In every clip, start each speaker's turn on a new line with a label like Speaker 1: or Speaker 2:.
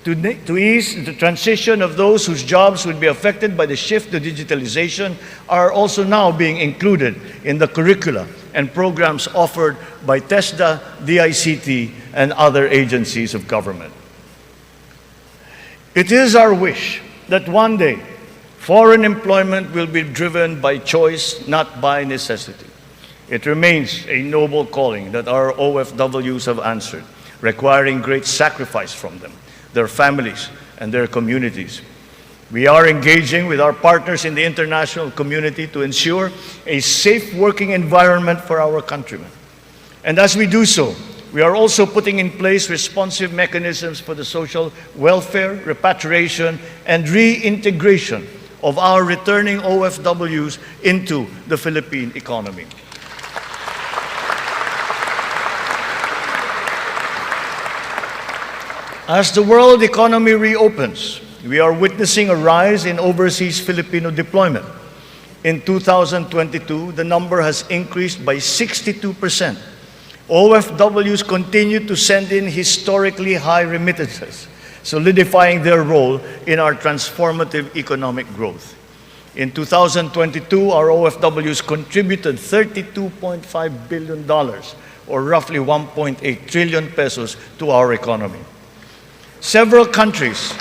Speaker 1: To ease the transition of those whose jobs would be affected by the shift to digitalization are also now being included in the curricula and programs offered by TESDA, DICT, and other agencies of government. It is our wish that one day foreign employment will be driven by choice, not by necessity. It remains a noble calling that our OFWs have answered, requiring great sacrifice from them, their families, and their communities. We are engaging with our partners in the international community to ensure a safe working environment for our countrymen. And as we do so, we are also putting in place responsive mechanisms for the social welfare, repatriation, and reintegration of our returning OFWs into the Philippine economy. As the world economy reopens, we are witnessing a rise in overseas Filipino deployment. In 2022, the number has increased by 62%. OFWs continue to send in historically high remittances, solidifying their role in our transformative economic growth. In 2022, our OFWs contributed $32.5 billion, or roughly 1.8 trillion pesos, to our economy. Several countries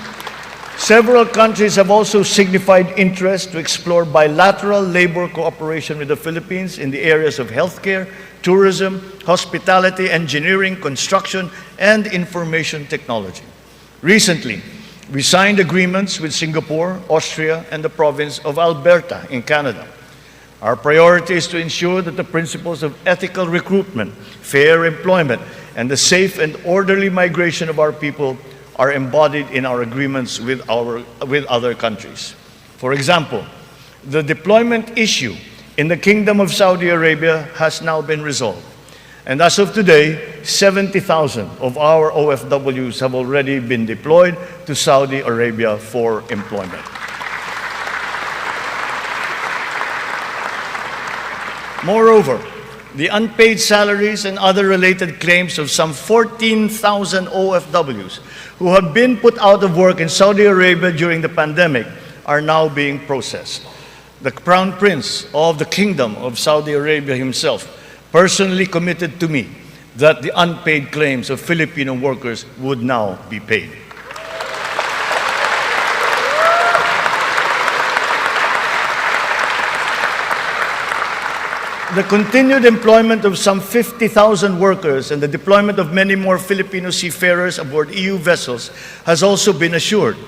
Speaker 1: have also signified interest to explore bilateral labor cooperation with the Philippines in the areas of healthcare, tourism, hospitality, engineering, construction, and information technology. Recently, we signed agreements with Singapore, Austria, and the province of Alberta in Canada. Our priority is to ensure that the principles of ethical recruitment, fair employment, and the safe and orderly migration of our people are embodied in our agreements with other countries. For example, the deployment issue in the Kingdom of Saudi Arabia has now been resolved. And as of today, 70,000 of our OFWs have already been deployed to Saudi Arabia for employment. Moreover, the unpaid salaries and other related claims of some 14,000 OFWs who have been put out of work in Saudi Arabia during the pandemic are now being processed. The Crown Prince of the Kingdom of Saudi Arabia himself personally committed to me that the unpaid claims of Filipino workers would now be paid. The continued employment of some 50,000 workers and the deployment of many more Filipino seafarers aboard EU vessels has also been assured.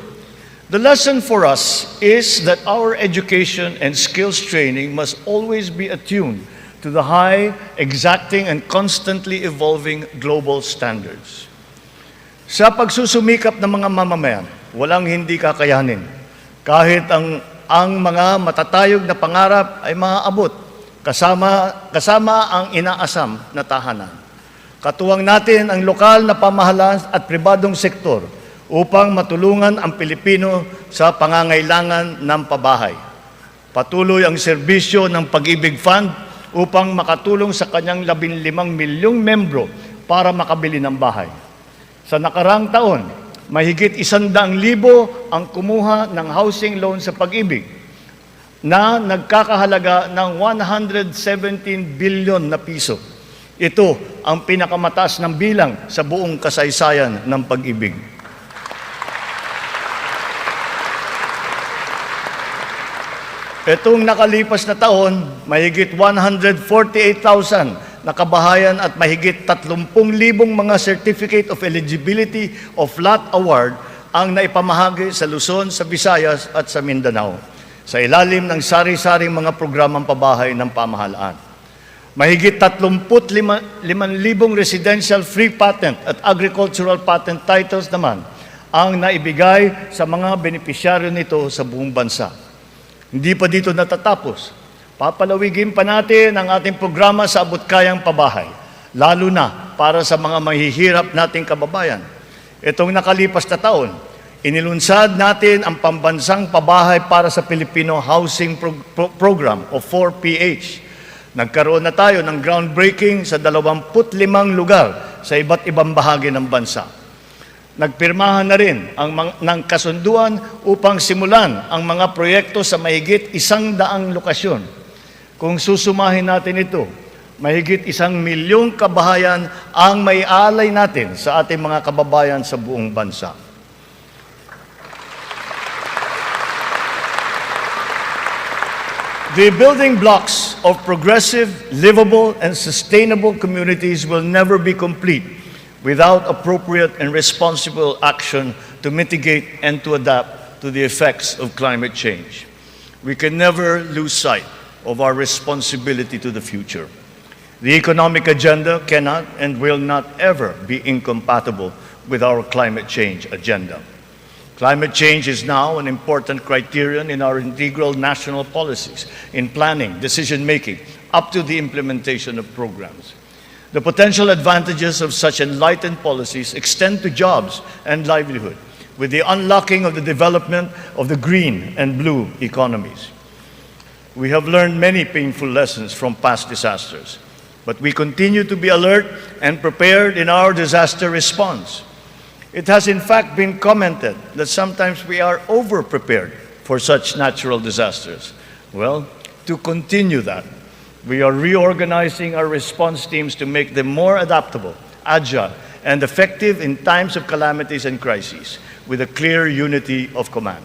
Speaker 1: The lesson for us is that our education and skills training must always be attuned to the high, exacting, and constantly evolving global standards. Sa pagsusumikap ng mga mamamayan, walang hindi kakayanin. Kahit ang mga matatayog na pangarap ay maaabot, kasama ang inaasam na tahanan. Katuwang natin ang lokal na pamahalaan at pribadong sektor upang matulungan ang Pilipino sa pangangailangan ng pabahay. Patuloy ang serbisyo ng Pag-ibig Fund upang makatulong sa kanyang 15 milyong membro para makabili ng bahay. Sa nakaraang taon, mahigit 100,000 ang kumuha ng housing loan sa Pag-ibig na nagkakahalaga ng 117 billion na piso. Ito ang pinakamataas ng bilang sa buong kasaysayan ng Pag-ibig. Itong nakalipas na taon, mahigit 148,000 na kabahayan at mahigit 30,000 mga Certificate of Eligibility of Lot Award ang naipamahagi sa Luzon, sa Visayas at sa Mindanao, sa ilalim ng sari-saring mga programang pabahay ng pamahalaan. Mahigit 35,000 residential free patent at agricultural patent titles naman ang naibigay sa mga benepisyaryo nito sa buong bansa. Hindi pa dito natatapos. Papalawigin pa natin ang ating programa sa abot-kayang pabahay, lalo na para sa mga mahihirap nating kababayan. Itong nakalipas na taon, inilunsad natin ang pambansang pabahay para sa Filipino Housing Program o 4PH. Nagkaroon na tayo ng groundbreaking sa 25 lugar sa iba't ibang bahagi ng bansa. Nagpirmahan na rin ng kasunduan upang simulan ang mga proyekto sa mahigit 100 lokasyon. Kung susumahin natin ito, mahigit 1 milyong kabahayan ang may alay natin sa ating mga kababayan sa buong bansa. The building blocks of progressive, livable, and sustainable communities will never be complete without appropriate and responsible action to mitigate and to adapt to the effects of climate change. We can never lose sight of our responsibility to the future. The economic agenda cannot and will not ever be incompatible with our climate change agenda. Climate change is now an important criterion in our integral national policies, in planning, decision-making, up to the implementation of programs. The potential advantages of such enlightened policies extend to jobs and livelihood, with the unlocking of the development of the green and blue economies. We have learned many painful lessons from past disasters, but we continue to be alert and prepared in our disaster response. It has in fact been commented that sometimes we are over-prepared for such natural disasters. Well, to continue that, we are reorganizing our response teams to make them more adaptable, agile, and effective in times of calamities and crises, with a clear unity of command.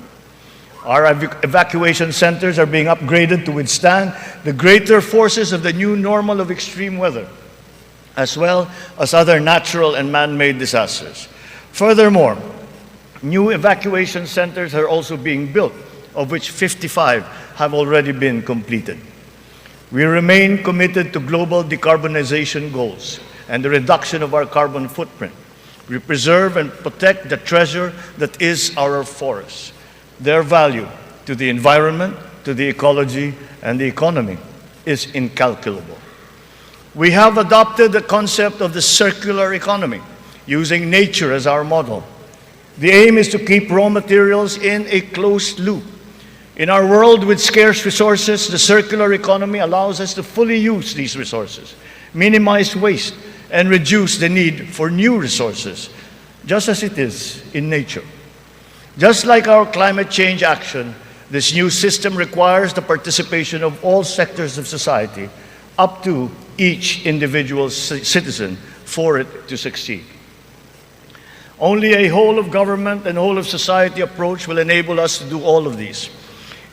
Speaker 1: Our evacuation centers are being upgraded to withstand the greater forces of the new normal of extreme weather, as well as other natural and man-made disasters. Furthermore, new evacuation centers are also being built, of which 55 have already been completed. We remain committed to global decarbonization goals and the reduction of our carbon footprint. We preserve and protect the treasure that is our forests. Their value to the environment, to the ecology, and the economy is incalculable. We have adopted the concept of the circular economy, using nature as our model. The aim is to keep raw materials in a closed loop. In our world with scarce resources, the circular economy allows us to fully use these resources, minimize waste, and reduce the need for new resources, just as it is in nature. Just like our climate change action, this new system requires the participation of all sectors of society, up to each individual citizen, for it to succeed. Only a whole of government and whole of society approach will enable us to do all of these.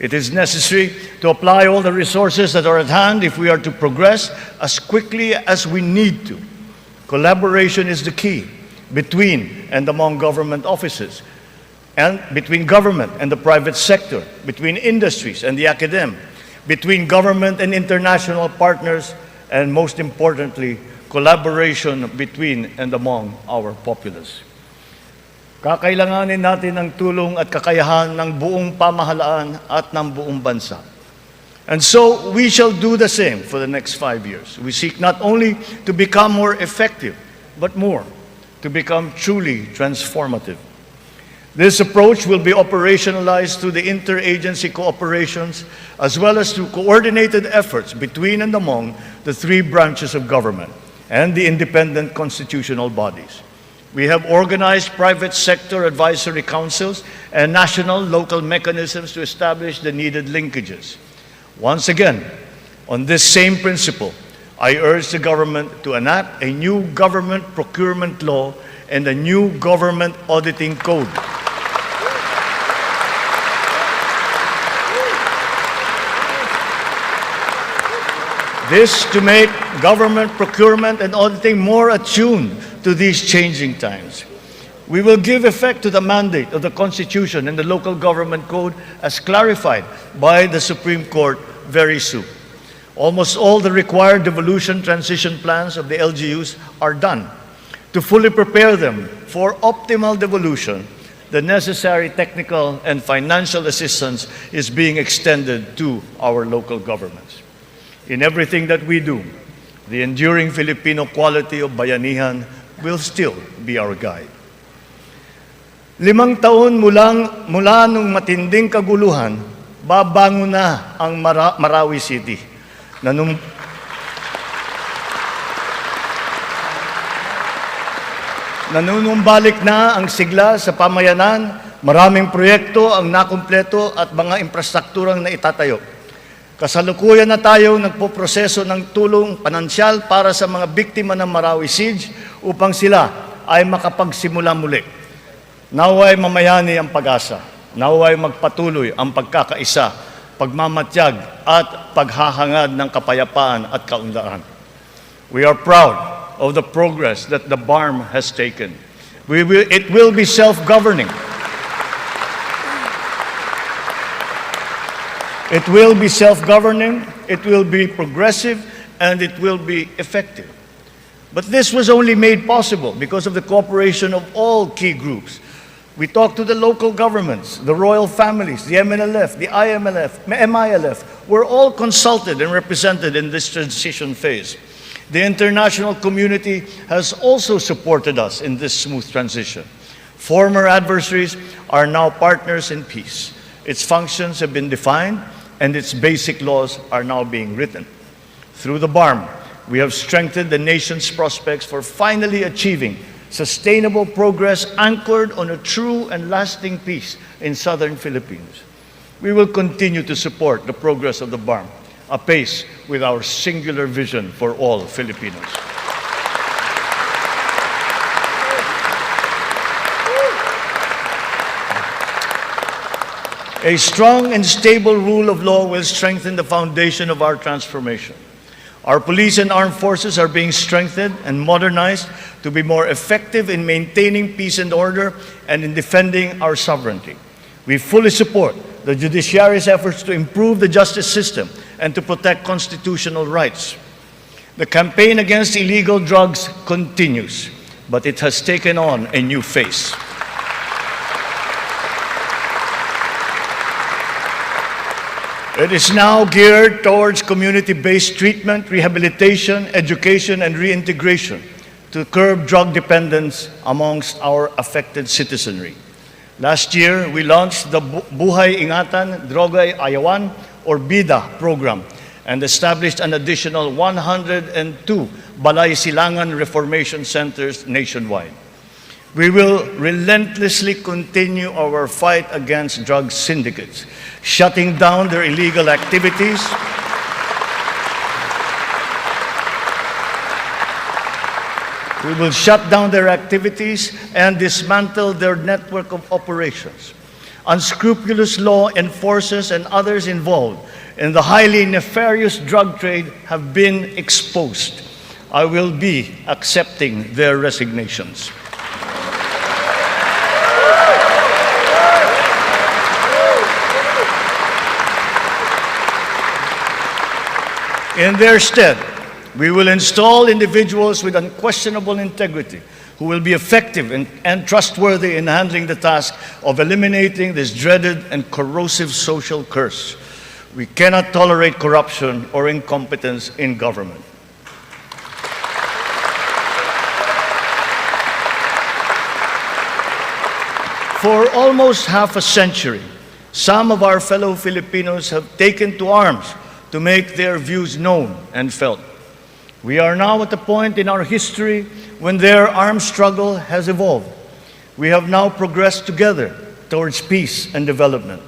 Speaker 1: It is necessary to apply all the resources that are at hand if we are to progress as quickly as we need to. Collaboration is the key between and among government offices, and between government and the private sector, between industries and the academe, between government and international partners, and most importantly, collaboration between and among our populace. Kakailanganin natin ang tulong at kakayahan ng buong pamahalaan at ng buong bansa. And so, we shall do the same for the next 5 years. We seek not only to become more effective, but more, to become truly transformative. This approach will be operationalized through the interagency cooperations, as well as through coordinated efforts between and among the 3 branches of government and the independent constitutional bodies. We have organized private sector advisory councils and national local mechanisms to establish the needed linkages. Once again, on this same principle, I urge the government to enact a new government procurement law and a new government auditing code. This to make government procurement and auditing more attuned to these changing times. We will give effect to the mandate of the Constitution and the Local Government Code as clarified by the Supreme Court very soon. Almost all the required devolution transition plans of the LGUs are done. To fully prepare them for optimal devolution, the necessary technical and financial assistance is being extended to our local governments. In everything that we do, the enduring Filipino quality of bayanihan will still be our guide. 5 taon mula nung matinding kaguluhan, babangon na ang Marawi City. Nanunumbalik na ang sigla sa pamayanan, maraming proyekto ang nakumpleto at mga infrastrukturang naitatayo. Kasalukuyan na tayo nagpoproseso ng tulong pinansyal para sa mga biktima ng Marawi Siege upang sila ay makapagsimula muli. Naway mamayani ang pag-asa. Naway magpatuloy ang pagkakaisa, pagmamatyag at paghahangad ng kapayapaan at kaunlaran. We are proud of the progress that the BARM has taken. It will be self-governing. It will be self-governing, it will be progressive, and it will be effective. But this was only made possible because of the cooperation of all key groups. We talked to the local governments, the royal families, the MNLF, the MILF, were all consulted and represented in this transition phase. The international community has also supported us in this smooth transition. Former adversaries are now partners in peace. Its functions have been defined and its basic laws are now being written. Through the BARM, we have strengthened the nation's prospects for finally achieving sustainable progress anchored on a true and lasting peace in southern Philippines. We will continue to support the progress of the BARM, apace with our singular vision for all Filipinos. A strong and stable rule of law will strengthen the foundation of our transformation. Our police and armed forces are being strengthened and modernized to be more effective in maintaining peace and order and in defending our sovereignty. We fully support the judiciary's efforts to improve the justice system and to protect constitutional rights. The campaign against illegal drugs continues, but it has taken on a new face. It is now geared towards community-based treatment, rehabilitation, education, and reintegration to curb drug dependence amongst our affected citizenry. Last year, we launched the Buhay Ingatan Droga'y Ayawan or BIDA program and established an additional 102 Balay Silangan Reformation Centers nationwide. We will relentlessly continue our fight against drug syndicates, shutting down their illegal activities, we will shut down their activities and dismantle their network of operations. Unscrupulous law enforcers and others involved in the highly nefarious drug trade have been exposed. I will be accepting their resignations. In their stead, we will install individuals with unquestionable integrity who will be effective and trustworthy in handling the task of eliminating this dreaded and corrosive social curse. We cannot tolerate corruption or incompetence in government. For almost half a century, some of our fellow Filipinos have taken to arms to make their views known and felt. We are now at a point in our history when their armed struggle has evolved. We have now progressed together towards peace and development.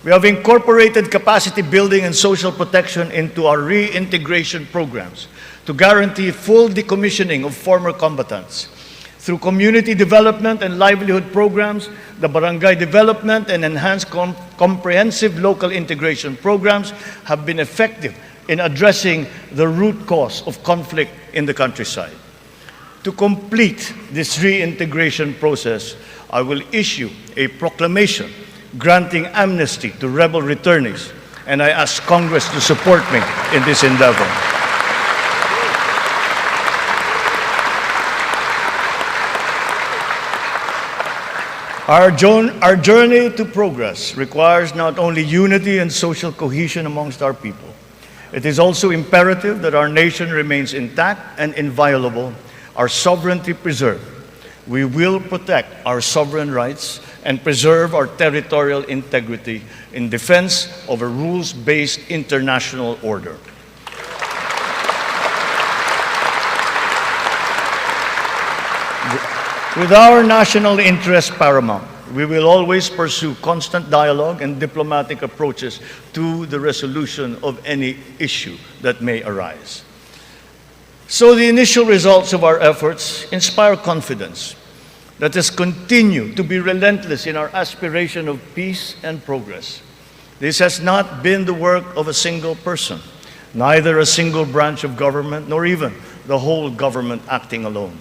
Speaker 1: We have incorporated capacity building and social protection into our reintegration programs to guarantee full decommissioning of former combatants. Through community development and livelihood programs, the barangay development and enhanced comprehensive local integration programs have been effective in addressing the root cause of conflict in the countryside. To complete this reintegration process, I will issue a proclamation granting amnesty to rebel returnees, and I ask Congress to support me in this endeavor. Our journey to progress requires not only unity and social cohesion amongst our people. It is also imperative that our nation remains intact and inviolable, our sovereignty preserved. We will protect our sovereign rights and preserve our territorial integrity in defense of a rules-based international order. With our national interest paramount, we will always pursue constant dialogue and diplomatic approaches to the resolution of any issue that may arise. So the initial results of our efforts inspire confidence. Let us continue to be relentless in our aspiration of peace and progress. This has not been the work of a single person, neither a single branch of government, nor even the whole government acting alone.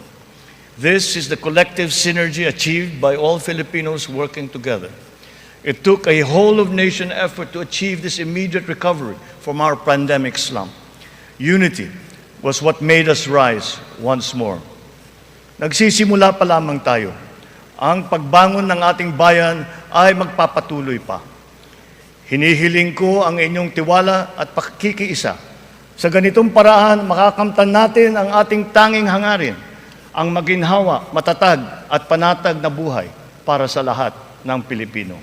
Speaker 1: This is the collective synergy achieved by all Filipinos working together. It took a whole-of-nation effort to achieve this immediate recovery from our pandemic slump. Unity was what made us rise once more. Nagsisimula pa lamang tayo. Ang pagbangon ng ating bayan ay magpapatuloy pa. Hinihiling ko ang inyong tiwala at pakikiisa. Sa ganitong paraan, makakamtan natin ang ating tanging hangarin, ang maginhawa, matatag at panatag na buhay para sa lahat ng Pilipino.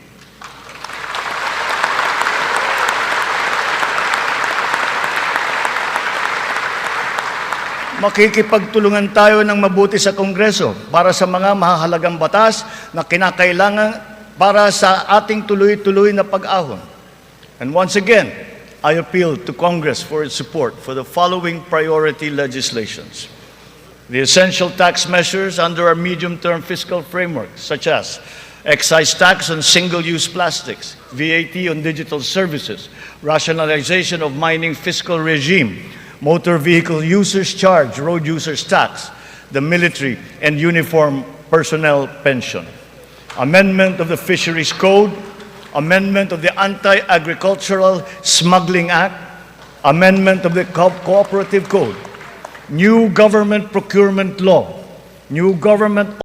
Speaker 1: Makikipagtulungan tayo ng mabuti sa Kongreso para sa mga mahahalagang batas na kinakailangan para sa ating tuloy-tuloy na pag-ahon. And once again, I appeal to Congress for its support for the following priority legislations. The essential tax measures under our medium-term fiscal framework, such as excise tax on single-use plastics, VAT on digital services, rationalization of mining fiscal regime, motor vehicle users charge, road users tax, the military and uniform personnel pension, amendment of the Fisheries Code, amendment of the Anti-Agricultural Smuggling Act, amendment of the Cooperative Code, new government procurement law, new government